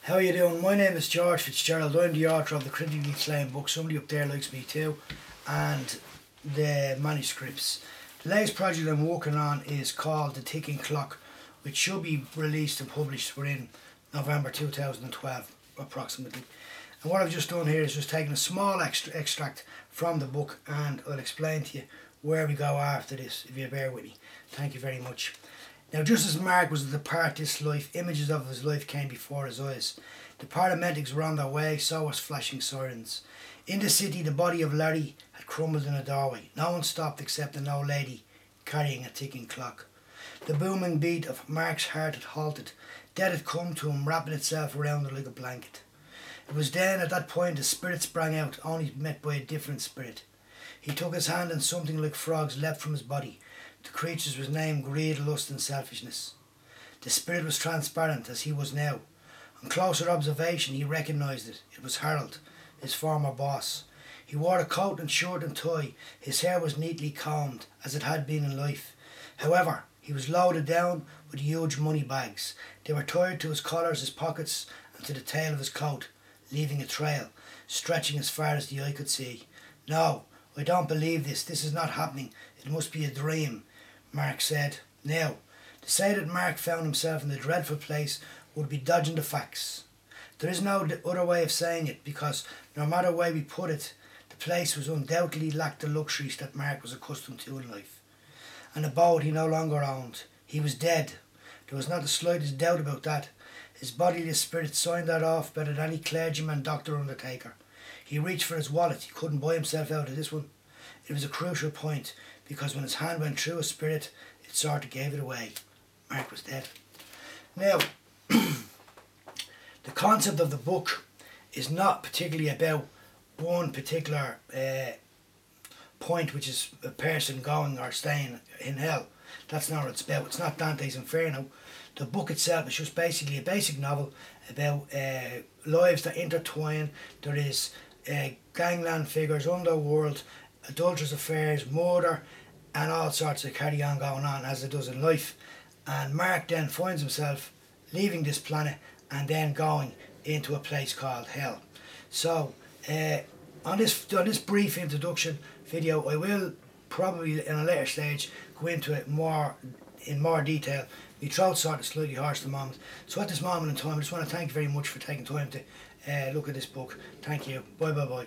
How are you doing? My name is George Fitzgerald. I'm the author of the critically acclaimed book Somebody Up There Likes Me Too and the manuscripts. The latest project I'm working on is called The Ticking Clock, which should be released and published within November 2012 approximately. And what I've just done here is just taken a small extract from the book, and I'll explain to you where we go after this, if you bear with me. Thank you very much. Now, just as Mark was to depart this life, images of his life came before his eyes. The paramedics were on their way, so was flashing sirens. In the city, the body of Larry had crumbled in a doorway. No one stopped except an old lady carrying a ticking clock. The booming beat of Mark's heart had halted. Death had come to him, wrapping itself around him like a blanket. It was then, at that point, the spirit sprang out, only met by a different spirit. He took his hand and something like frogs leapt from his body. The creature was named Greed, Lust and Selfishness. The spirit was transparent, as he was now. On closer observation, he recognised it. It was Harold, his former boss. He wore a coat and shirt and tie. His hair was neatly combed, as it had been in life. However, he was loaded down with huge money bags. They were tied to his collars, his pockets, and to the tail of his coat, leaving a trail, stretching as far as the eye could see. "No, I don't believe this. This is not happening. It must be a dream," Mark said. Now, to say that Mark found himself in the dreadful place would be dodging the facts. There is no other way of saying it, because no matter way we put it, the place was undoubtedly lacked the luxuries that Mark was accustomed to in life. An abode he no longer owned. He was dead. There was not the slightest doubt about that. His bodiless spirit signed that off better than any clergyman, doctor or undertaker. He reached for his wallet. He couldn't buy himself out of this one. It was a crucial point, because when his hand went through his spirit, it sort of gave it away. Mark was dead. Now, the concept of the book is not particularly about one particular point, which is a person going or staying in hell. That's not what it's about. It's not Dante's Inferno. The book itself is just basically a basic novel about lives that intertwine. There is gangland figures, underworld, adulterous affairs, murder, and all sorts of carry-on going on as it does in life. And Mark then finds himself leaving this planet and then going into a place called hell. So on this brief introduction video, I will probably in a later stage go into it in more detail. My throat's sort of slightly hoarse at the moment. So at this moment in time, I just want to thank you very much for taking time to look at this book. Thank you. Bye bye bye.